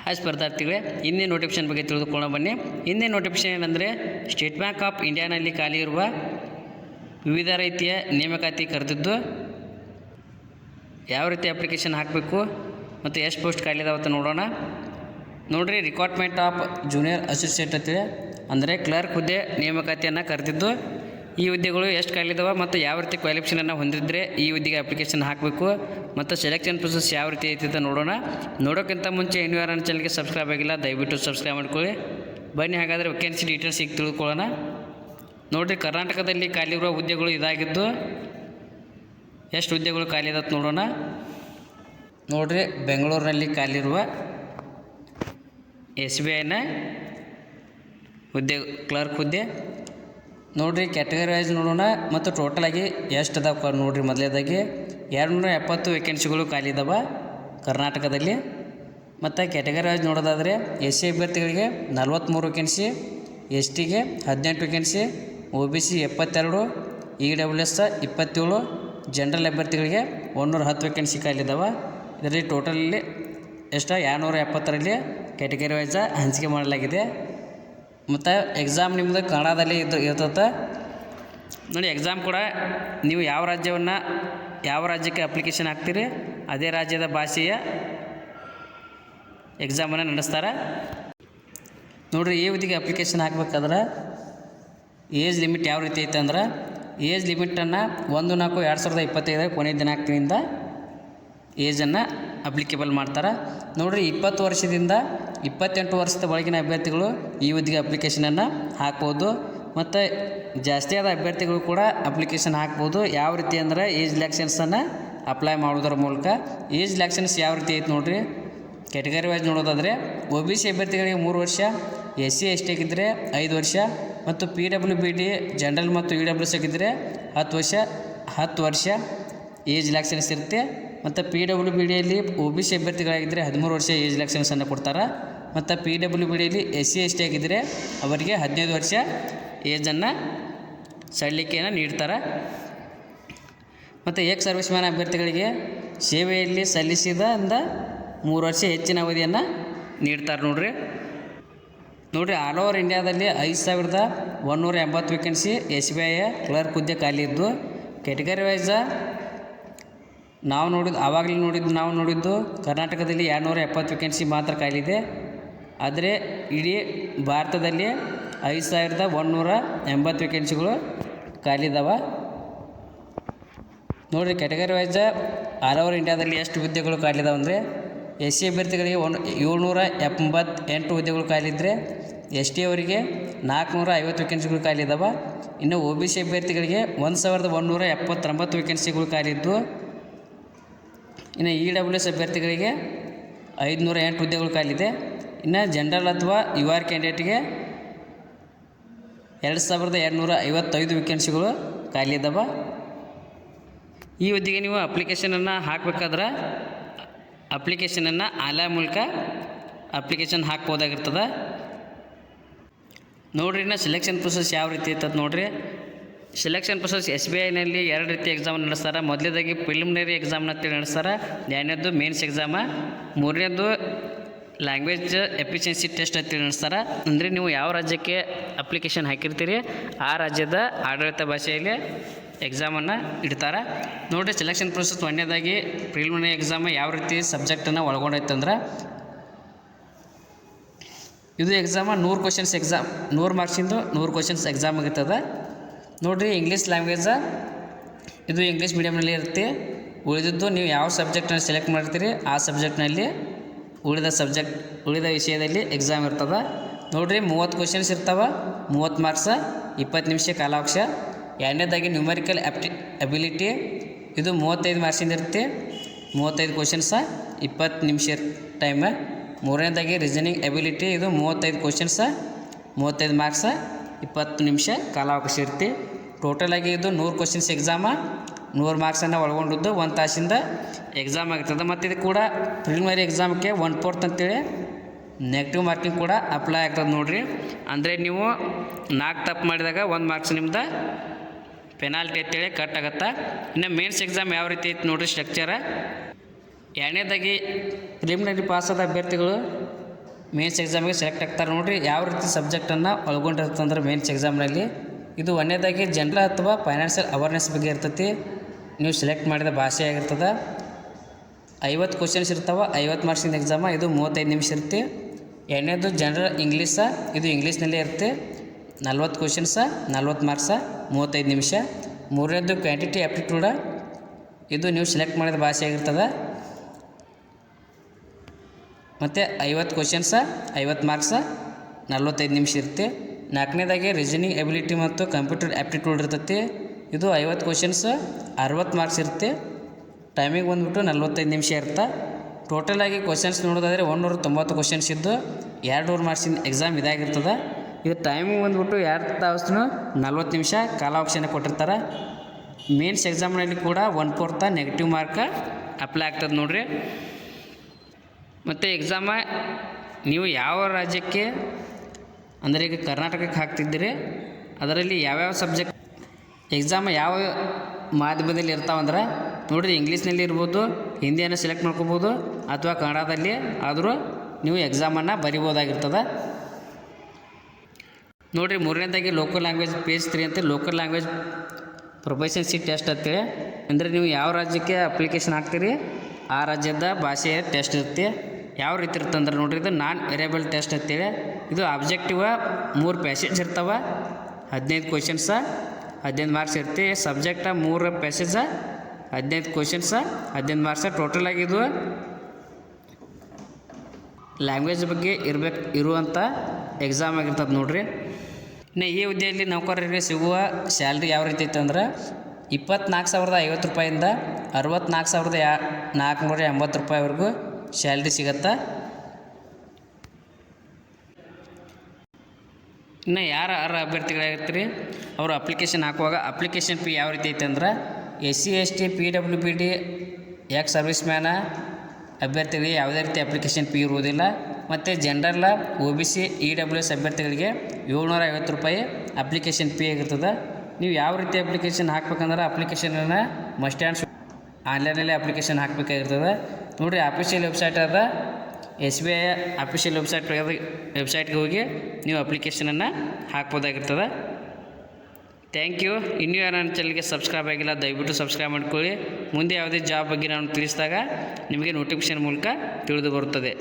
Hi ಸ್ಪರ್ಧಾರ್ಥಿಗಳೇ, ಹಿಂದಿನ notification ಬಗ್ಗೆ ತಿಳಿದುಕೊಳ್ಳೋಣ ಬನ್ನಿ. ಹಿಂದಿನ ನೋಟಿಫಿಕೇಶನ್ ಏನಂದರೆ ಸ್ಟೇಟ್ ಬ್ಯಾಂಕ್ ಆಫ್ ಇಂಡಿಯಾನಲ್ಲಿ ಖಾಲಿ ಇರುವ ವಿವಿಧ ರೀತಿಯ ನೇಮಕಾತಿ ಕರೆದಿದ್ದು, ಯಾವ ರೀತಿ ಅಪ್ಲಿಕೇಶನ್ ಹಾಕಬೇಕು ಮತ್ತು ಎಷ್ಟು ಪೋಸ್ಟ್ ಖಾಲಿ ಇದಾವೆ ಅಂತ ನೋಡೋಣ. ನೋಡಿರಿ, ರಿಕ್ವೈರ್ಮೆಂಟ್ ಆಫ್ ಜೂನಿಯರ್ ಅಸೋಸಿಯೇಟ್ ಅಂತೇಳಿ ಅಂದರೆ ಕ್ಲರ್ಕ್ ಹುದ್ದೆ ನೇಮಕಾತಿಯನ್ನು ಕರೆದಿದ್ದು, ಈ ಹುದ್ದೆಗಳು ಎಷ್ಟು ಖಾಲಿ ಇದಾವೆ ಮತ್ತು ಯಾವ ರೀತಿ ಕ್ವಾಲಿಫಿಕೇಷನನ್ನು ಹೊಂದಿದ್ರೆ ಈ ಹುದ್ದೆಗೆ ಅಪ್ಲಿಕೇಶನ್ ಹಾಕಬೇಕು ಮತ್ತು ಸೆಲೆಕ್ಷನ್ ಪ್ರೊಸೆಸ್ ಯಾವ ರೀತಿ ಐತಿ ಅಂತ ನೋಡೋಣ. ನೋಡೋಕ್ಕಿಂತ ಮುಂಚೆ ಇನ್ನೂ ಯಾರು ನನ್ನ ಚಾನಲ್ಗೆ ಸಬ್ಸ್ಕ್ರೈಬ್ ಆಗಿಲ್ಲ, ದಯವಿಟ್ಟು ಸಬ್ಸ್ಕ್ರೈಬ್ ಮಾಡ್ಕೊಳ್ಳಿ. ಬನ್ನಿ ಹಾಗಾದರೆ ವೇಕೆನ್ಸಿ ಡೀಟೇಲ್ಸ್ ಈಗ ತಿಳ್ಕೊಳ್ಳೋಣ. ನೋಡಿರಿ, ಕರ್ನಾಟಕದಲ್ಲಿ ಖಾಲಿರುವ ಹುದ್ದೆಗಳು ಇದಾಗಿದ್ದು, ಎಷ್ಟು ಹುದ್ದೆಗಳು ಖಾಲಿ ಇದಾವೆ ನೋಡೋಣ. ನೋಡಿರಿ, ಬೆಂಗಳೂರಿನಲ್ಲಿ ಖಾಲಿರುವ SBIನ ಹುದ್ದೆ ಕ್ಲರ್ಕ್ ಹುದ್ದೆ. ನೋಡಿರಿ, ಕ್ಯಾಟಗರಿ ವೈಸ್ ನೋಡೋಣ ಮತ್ತು ಟೋಟಲಾಗಿ ಎಷ್ಟು ಅದಾವೆ ನೋಡಿರಿ. ಮೊದಲೇದಾಗಿ 270 ವೇಕೆನ್ಸಿಗಳು ಖಾಲಿ ಇದಾವೆ ಕರ್ನಾಟಕದಲ್ಲಿ. ಮತ್ತು ಕ್ಯಾಟಗರಿ ವೈಸ್ ನೋಡೋದಾದರೆ SC ಅಭ್ಯರ್ಥಿಗಳಿಗೆ 43 ವೇಕೆನ್ಸಿ, STಗೆ 18 ವೇಕೆನ್ಸಿ, OBC 72, EWS 27, ಜನರಲ್ ಅಭ್ಯರ್ಥಿಗಳಿಗೆ 110 ವೇಕೆನ್ಸಿ ಖಾಲಿ ಇದಾವೆ. ಇದರಲ್ಲಿ ಟೋಟಲಲ್ಲಿ ಎಷ್ಟು 270ರಲ್ಲಿ ಕ್ಯಾಟಗರಿ ವೈಸ ಹಂಚಿಕೆ ಮಾಡಲಾಗಿದೆ. ಮತ್ತು ಎಕ್ಸಾಮ್ ನಿಮ್ಮದು ಕನ್ನಡದಲ್ಲಿ ಇರ್ತದೆ ನೋಡಿ. ಎಕ್ಸಾಮ್ ಕೂಡ ನೀವು ಯಾವ ರಾಜ್ಯಕ್ಕೆ ಅಪ್ಲಿಕೇಶನ್ ಹಾಕ್ತೀರಿ ಅದೇ ರಾಜ್ಯದ ಭಾಷೆಯ ಎಕ್ಸಾಮನ್ನು ನಡೆಸ್ತಾರೆ. ನೋಡಿರಿ, ಈ ಹುದ್ದೆಗೆ ಅಪ್ಲಿಕೇಶನ್ ಹಾಕ್ಬೇಕಾದ್ರೆ ಏಜ್ ಲಿಮಿಟ್ ಯಾವ ರೀತಿ ಐತೆ ಅಂದ್ರೆ, ಏಜ್ ಲಿಮಿಟನ್ನು 1/4/2025 ಕೊನೆಯ ದಿನಾಂಕದಿಂದ ಏಜನ್ನು ಅಪ್ಲಿಕೇಬಲ್ ಮಾಡ್ತಾರೆ. ನೋಡಿರಿ, 20 ವರ್ಷದಿಂದ 28 ವರ್ಷದ ಒಳಗಿನ ಅಭ್ಯರ್ಥಿಗಳು ಈ ಹುದ್ದೆಗೆ ಅಪ್ಲಿಕೇಶನನ್ನು ಹಾಕ್ಬೋದು. ಮತ್ತು ಜಾಸ್ತಿ ಆದ ಅಭ್ಯರ್ಥಿಗಳು ಕೂಡ ಅಪ್ಲಿಕೇಶನ್ ಹಾಕ್ಬೋದು. ಯಾವ ರೀತಿ ಅಂದರೆ ಏಜ್ ರಿಲ್ಯಾಕ್ಸೇಷನ್ಸನ್ನು ಅಪ್ಲೈ ಮಾಡೋದ್ರ ಮೂಲಕ. ಏಜ್ ರಿಲ್ಯಾಕ್ಸೇಷನ್ಸ್ ಯಾವ ರೀತಿ ಐತೆ ನೋಡಿರಿ. ಕ್ಯಾಟಗರಿ ವೈಸ್ ನೋಡೋದಾದರೆ OBC ಅಭ್ಯರ್ಥಿಗಳಿಗೆ 3 ವರ್ಷ, SC ST ಆಗಿದ್ದರೆ 5 ವರ್ಷ, ಮತ್ತು PWBD ಜನರಲ್ ಮತ್ತು EWS ಆಗಿದ್ದರೆ 10 ವರ್ಷ ಏಜ್ ರಿಲ್ಯಾಕ್ಸೇಷನ್ಸ್ ಇರುತ್ತೆ. ಮತ್ತು PWBDಯಲ್ಲಿ OBC ಅಭ್ಯರ್ಥಿಗಳಾಗಿದ್ದರೆ 13 ವರ್ಷ ಏಜ್ ರಿಲ್ಯಾಕ್ಸೇಷನ್ಸನ್ನು ಕೊಡ್ತಾರೆ. ಮತ್ತು PWBDಯಲ್ಲಿ SC ST ಆಗಿದ್ದರೆ ಅವರಿಗೆ 15 ವರ್ಷ ಏಜನ್ನು ಸಡಿಲಿಕೆಯನ್ನು ನೀಡ್ತಾರೆ. ಮತ್ತು ಸರ್ವಿಸ್ ಮ್ಯಾನ್ ಅಭ್ಯರ್ಥಿಗಳಿಗೆ ಸೇವೆಯಲ್ಲಿ ಸಲ್ಲಿಸಿದ 3 ವರ್ಷ ಹೆಚ್ಚಿನ ಅವಧಿಯನ್ನು ನೀಡ್ತಾರೆ. ನೋಡಿರಿ, ಆಲ್ ಓವರ್ ಇಂಡಿಯಾದಲ್ಲಿ 5180 ವೇಕೆನ್ಸಿ SBI ಕ್ಲರ್ಕ್ ಹುದ್ದೆ ಖಾಲಿ ಇದ್ದು, ಕ್ಯಾಟಗರಿ ವೈಸ ನಾವು ನೋಡಿದ್ದು ಕರ್ನಾಟಕದಲ್ಲಿ 270 ವೇಕೆನ್ಸಿ ಮಾತ್ರ ಖಾಲಿ ಇದೆ. ಆದರೆ ಇಡೀ ಭಾರತದಲ್ಲಿ 5180 ವೇಕೆನ್ಸಿಗಳು ಖಾಲಿ ಇದ್ದಾವೆ. ನೋಡಿರಿ, ಕ್ಯಾಟಗರಿ ವೈಸ ಆಲ್ ಓವರ್ ಇಂಡಿಯಾದಲ್ಲಿ ಎಷ್ಟು ಹುದ್ದೆಗಳು ಖಾಲಿ ಇದಾವೆ ಅಂದರೆ, SC ಅಭ್ಯರ್ಥಿಗಳಿಗೆ 788 ಹುದ್ದೆಗಳು ಖಾಲಿ ಇದ್ದರೆ, ST ಅವರಿಗೆ 450 ವೇಕೆನ್ಸಿಗಳು ಖಾಲಿ ಇದ್ದಾವೆ. ಇನ್ನು OBC ಅಭ್ಯರ್ಥಿಗಳಿಗೆ 1179 ವೇಕೆನ್ಸಿಗಳು ಖಾಲಿ ಇದ್ದು, ಇನ್ನು EWS ಅಭ್ಯರ್ಥಿಗಳಿಗೆ 508 ಹುದ್ದೆಗಳು ಖಾಲಿದೆ. ಇನ್ನು ಜನರಲ್ ಅಥವಾ UR ಕ್ಯಾಂಡಿಡೇಟ್ಗೆ 2255 ವೇಕೆನ್ಸಿಗಳು ಖಾಲಿ ಇದ್ದಾವೆ. ಈ ಹುದ್ದೆಗೆ ನೀವು ಅಪ್ಲಿಕೇಶನನ್ನು ಹಾಕಬೇಕಾದ್ರೆ ಅಪ್ಲಿಕೇಶನನ್ನು ಆನ್ಲೈನ್ ಮೂಲಕ ಅಪ್ಲಿಕೇಶನ್ ಹಾಕ್ಬೋದಾಗಿರ್ತದೆ. ನೋಡಿರಿ, ಇನ್ನು ಸೆಲೆಕ್ಷನ್ ಪ್ರೊಸೆಸ್ ಯಾವ ರೀತಿ ಇರ್ತದೆ ನೋಡಿರಿ. ಸೆಲೆಕ್ಷನ್ ಪ್ರೊಸೆಸ್ SBIನಲ್ಲಿ 2 ರೀತಿ ಎಕ್ಸಾಮ್ ನಡೆಸ್ತಾರೆ. ಮೊದಲೇದಾಗಿ ಪ್ರಿಲಿಮಿನರಿ ಎಕ್ಸಾಮ್ನ ಅಂತೇಳಿ ನಡೆಸ್ತಾರೆ. 2ನೇದು ಮೇನ್ಸ್ ಎಕ್ಸಾಮ, 3ನೇದು ಲ್ಯಾಂಗ್ವೇಜ್ ಎಫಿಷಿಯನ್ಸಿ ಟೆಸ್ಟ್ ಅಂತೇಳಿ ನಡೆಸ್ತಾರೆ. ಅಂದರೆ ನೀವು ಯಾವ ರಾಜ್ಯಕ್ಕೆ ಅಪ್ಲಿಕೇಶನ್ ಹಾಕಿರ್ತೀರಿ ಆ ರಾಜ್ಯದ ಆಡಳಿತ ಭಾಷೆಯಲ್ಲಿ ಎಕ್ಸಾಮನ್ನು ಇಡ್ತಾರೆ. ನೋಡಿರಿ, ಸೆಲೆಕ್ಷನ್ ಪ್ರೊಸೆಸ್ 1ನೇದಾಗಿ ಪ್ರಿಲಿಮಿನರಿ ಎಕ್ಸಾಮ್ ಯಾವ ರೀತಿ ಸಬ್ಜೆಕ್ಟನ್ನು ಒಳಗೊಂಡೈತಂದ್ರೆ, ಇದು exam 100 questions exam, 100 ಮಾರ್ಕ್ಸಿಂದು 100 questions exam ಆಗಿರ್ತದೆ. ನೋಡಿರಿ, ಇಂಗ್ಲೀಷ್ ಲ್ಯಾಂಗ್ವೇಜ ಇದು ಇಂಗ್ಲೀಷ್ ಮೀಡಿಯಮ್ನಲ್ಲಿ ಇರುತ್ತೆ. ಉಳಿದಿದ್ದು ನೀವು ಯಾವ ಸಬ್ಜೆಕ್ಟನ್ನು ಸೆಲೆಕ್ಟ್ ಮಾಡ್ತೀರಿ ಆ ಸಬ್ಜೆಕ್ಟ್ನಲ್ಲಿ ಉಳಿದ ವಿಷಯದಲ್ಲಿ ಎಕ್ಸಾಮ್ ಇರ್ತದೆ. ನೋಡಿರಿ, 30 ಕ್ವಶನ್ಸ್ ಇರ್ತವೆ, 30 ಮಾರ್ಕ್ಸ, 20 ನಿಮಿಷ ಕಾಲಾವಕಾಶ. 2ನೇದಾಗಿ ನ್ಯೂಮರಿಕಲ್ ಅಬಿಲಿಟಿ, ಇದು 35 ಮಾರ್ಕ್ಸಿಂದ ಇರುತ್ತೆ, 35 ಕ್ವಶನ್ಸ, 20 ನಿಮಿಷ ಟೈಮ. 3ನೇದಾಗಿ ರೀಸನಿಂಗ್ ಅಬಿಲಿಟಿ, ಇದು 35 ಕ್ವಶನ್ಸ, 35 ಮಾರ್ಕ್ಸ, 20 ನಿಮಿಷ ಕಾಲಾವಕಾಶ ಇರುತ್ತೆ. ಟೋಟಲಾಗಿ ಇದು 100 ಕ್ವಶನ್ಸ್ ಎಕ್ಸಾಮ, 100 ಮಾರ್ಕ್ಸನ್ನು ಒಳಗೊಂಡಿದ್ದು 1 ತಾಸಿಂದ ಎಕ್ಸಾಮ್ ಆಗ್ತದೆ. ಮತ್ತು ಇದು ಕೂಡ ಪ್ರಿಲಿಮಿನರಿ ಎಕ್ಸಾಮ್ಗೆ 1/4 ಅಂತೇಳಿ ನೆಗೆಟಿವ್ ಮಾರ್ಕಿಂಗ್ ಕೂಡ ಅಪ್ಲೈ ಆಗ್ತದೆ. ನೋಡಿರಿ, ಅಂದರೆ ನೀವು 4 ತಪ್ಪು ಮಾಡಿದಾಗ 1 ಮಾರ್ಕ್ಸ್ ನಿಮ್ದು ಪೆನಾಲ್ಟಿ ಅಂತೇಳಿ ಕಟ್ ಆಗುತ್ತೆ. ಇನ್ನು ಮೇನ್ಸ್ ಎಕ್ಸಾಮ್ ಯಾವ ರೀತಿ ಐತೆ ನೋಡಿರಿ ಸ್ಟ್ರಕ್ಚರ. ಎರಡನೇದಾಗಿ ಪ್ರಿಲಿಮಿನರಿ ಪಾಸಾದ ಅಭ್ಯರ್ಥಿಗಳು ಮೇನ್ಸ್ ಎಕ್ಸಾಮಿಗೆ ಸೆಲೆಕ್ಟ್ ಆಗ್ತಾರೆ. ನೋಡಿರಿ ಯಾವ ರೀತಿ ಸಬ್ಜೆಕ್ಟನ್ನು ಒಳಗೊಂಡಿರ್ತಂದ್ರೆ ಮೇನ್ಸ್ ಎಕ್ಸಾಮ್ನಲ್ಲಿ ಇದು ಒಂದನೇದಾಗಿ ಜನರಲ್ ಅಥವಾ ಫೈನಾನ್ಷಿಯಲ್ ಅವೇರ್ನೆಸ್ ಬಗ್ಗೆ ಇರ್ತೈತಿ. ನೀವು ಸೆಲೆಕ್ಟ್ ಮಾಡಿದ ಭಾಷೆ ಆಗಿರ್ತದೆ. 50 ಕ್ವಶನ್ಸ್ ಇರ್ತಾವೆ, 50 ಮಾರ್ಕ್ಸಿಂದ ಎಕ್ಸಾಮ. ಇದು 35 ನಿಮಿಷ ಇರುತ್ತೆ. ಎರಡನೇದು ಜನರಲ್ ಇಂಗ್ಲೀಷ, ಇದು ಇಂಗ್ಲೀಷ್ನಲ್ಲೇ ಇರುತ್ತೆ. 40 ಕ್ವಶನ್ಸ, 40 ಮಾರ್ಕ್ಸ, 35 ನಿಮಿಷ. ಮೂರನೇದು ಕ್ವಾಂಟಿಟಿ ಆ್ಯಪ್ಟಿಟ್ಯೂಡ, ಇದು ನೀವು ಸೆಲೆಕ್ಟ್ ಮಾಡಿದ ಭಾಷೆ ಆಗಿರ್ತದೆ. ಮತ್ತು 50 ಕ್ವಶನ್ಸ, 50 ಮಾರ್ಕ್ಸ, 45 ನಿಮಿಷ ಇರುತ್ತೆ. ನಾಲ್ಕನೇದಾಗಿ ರೀಸನಿಂಗ್ ಎಬಿಲಿಟಿ ಮತ್ತು ಕಂಪ್ಯೂಟರ್ ಆ್ಯಪ್ಟಿಟ್ಯೂಡ್ ಇರ್ತೈತಿ. ಇದು 50 ಕ್ವಶನ್ಸ್, 60 ಮಾರ್ಕ್ಸ್ ಇರುತ್ತೆ. ಟೈಮಿಂಗ್ ಬಂದುಬಿಟ್ಟು 45 ನಿಮಿಷ ಇರುತ್ತೆ. ಟೋಟಲಾಗಿ ಕ್ವಶನ್ಸ್ ನೋಡೋದಾದರೆ 190 ಕ್ವಶನ್ಸ್ ಇದ್ದು 200 ಮಾರ್ಕ್ಸಿನ ಎಕ್ಸಾಮ್ ಇದಾಗಿರ್ತದೆ. ಇದು ಟೈಮಿಂಗ್ ಬಂದುಬಿಟ್ಟು 2 ತಾಸು 40 ನಿಮಿಷ ಕಾಲಾವಕಾಶನ ಕೊಟ್ಟಿರ್ತಾರೆ. ಮೇನ್ಸ್ ಎಕ್ಸಾಮ್ನಲ್ಲಿ ಕೂಡ 1/4 ನೆಗೆಟಿವ್ ಮಾರ್ಕ್ ಅಪ್ಲೈ ಆಗ್ತದೆ ನೋಡಿರಿ. ಮತ್ತು ಎಕ್ಸಾಮ ನೀವು ಯಾವ ರಾಜ್ಯಕ್ಕೆ ಅಂದರೆ ಈಗ ಕರ್ನಾಟಕಕ್ಕೆ ಹಾಕ್ತಿದ್ದೀರಿ, ಅದರಲ್ಲಿ ಯಾವ್ಯಾವ ಸಬ್ಜೆಕ್ಟ್ ಎಕ್ಸಾಮ್ ಯಾವ ಮಾಧ್ಯಮದಲ್ಲಿ ಇರ್ತಾವಂದ್ರೆ ನೋಡಿರಿ, ಇಂಗ್ಲೀಷ್ನಲ್ಲಿ ಇರ್ಬೋದು, ಹಿಂದಿಯನ್ನು ಸೆಲೆಕ್ಟ್ ಮಾಡ್ಕೋಬೋದು, ಅಥವಾ ಕನ್ನಡದಲ್ಲಿ ಆದರೂ ನೀವು ಎಕ್ಸಾಮನ್ನು ಬರಿಬೋದಾಗಿರ್ತದೆ. ನೋಡಿರಿ, ಮೂರನೇದಾಗಿ ಲೋಕಲ್ ಲ್ಯಾಂಗ್ವೇಜ್ ಪೇಜ್ 3 ಅಂತ ಲೋಕಲ್ ಲ್ಯಾಂಗ್ವೇಜ್ ಪ್ರೊಫೆಷನ್ಸಿ ಟೆಸ್ಟ್ ಅಂತೇಳಿ. ಅಂದರೆ ನೀವು ಯಾವ ರಾಜ್ಯಕ್ಕೆ ಅಪ್ಲಿಕೇಶನ್ ಹಾಕ್ತೀರಿ ಆ ರಾಜ್ಯದ ಭಾಷೆಯ ಟೆಸ್ಟ್ ಇರುತ್ತೆ. ಯಾವ ರೀತಿ ಇರುತ್ತೆ ಅಂದ್ರೆ ನೋಡಿರಿ, ಇದು ನಾನ್ ವೇರಿಯಬಲ್ ಟೆಸ್ಟ್ ಅಂತೇಳಿ. ಇದು ಆಬ್ಜೆಕ್ಟಿವ 3 ಪ್ಯಾಸೇಜ್ ಇರ್ತಾವೆ, 15 ಕ್ವಶನ್ಸ, 15 ಮಾರ್ಕ್ಸ್ ಇರುತ್ತೆ. Subject 3 passage, 15 questions, 15 marks. ಟೋಟಲಾಗಿ ಇದು ಲ್ಯಾಂಗ್ವೇಜ್ ಬಗ್ಗೆ ಇರುವಂಥ ಎಕ್ಸಾಮ್ ಆಗಿರ್ತದೆ ನೋಡಿರಿ. ಇನ್ನು ಈ ಹುದ್ದೆಯಲ್ಲಿ ನೌಕರರಿಗೆ ಸಿಗುವ ಸ್ಯಾಲ್ರಿ ಯಾವ ರೀತಿ ಐತೆ ಅಂದ್ರೆ 24,050 ರೂಪಾಯಿಂದ 64,480 ರೂಪಾಯಿವರೆಗೂ ಸ್ಯಾಲ್ರಿ ಸಿಗತ್ತೆ. ಇನ್ನು ಯಾರು ಅಭ್ಯರ್ಥಿಗಳಾಗಿರ್ತೀರಿ ಅವರು ಅಪ್ಲಿಕೇಶನ್ ಹಾಕುವಾಗ ಅಪ್ಲಿಕೇಶನ್ ಫೀ ಯಾವ ರೀತಿ ಐತೆ ಅಂದ್ರೆ SC ST PWBD ex service man ಅಭ್ಯರ್ಥಿಗಳಿಗೆ ಯಾವುದೇ ರೀತಿ ಅಪ್ಲಿಕೇಶನ್ ಫೀ ಇರುವುದಿಲ್ಲ. ಮತ್ತು ಜನರಲ್ OBC EWS ಅಭ್ಯರ್ಥಿಗಳಿಗೆ 750 ರೂಪಾಯಿ ಅಪ್ಲಿಕೇಶನ್ ಫೀ ಆಗಿರ್ತದೆ. ನೀವು ಯಾವ ರೀತಿ ಅಪ್ಲಿಕೇಶನ್ ಹಾಕ್ಬೇಕಂದ್ರೆ ಅಪ್ಲಿಕೇಶನನ್ನು ಮಸ್ಟ್ ಆ್ಯಂಡ್ ಆನ್ಲೈನಲ್ಲಿ ಅಪ್ಲಿಕೇಶನ್ ಹಾಕಬೇಕಾಗಿರ್ತದೆ. ನೋಡಿರಿ, ಆಫೀಷಿಯಲ್ ವೆಬ್ಸೈಟ್ ಅದ, SBI ಆಫೀಷಿಯಲ್ ವೆಬ್ಸೈಟ್ಗೆ ಹೋಗಿ ನೀವು ಅಪ್ಲಿಕೇಶನನ್ನು ಹಾಕ್ಬೋದಾಗಿರ್ತದೆ. Thank you. ಇನ್ನೂ ಯಾರು ನನ್ನ ಚಾನಲ್ಗೆ ಸಬ್ಸ್ಕ್ರೈಬ್ ಆಗಿಲ್ಲ, ದಯವಿಟ್ಟು ಸಬ್ಸ್ಕ್ರೈಬ್ ಮಾಡ್ಕೊಳ್ಳಿ. ಮುಂದೆ ಯಾವುದೇ ಜಾಬ್ ಬಗ್ಗೆ ನಾನು ತಿಳಿಸಿದಾಗ ನಿಮಗೆ ನೋಟಿಫಿಕೇಷನ್ ಮೂಲಕ ತಿಳಿದು ಬರುತ್ತದೆ.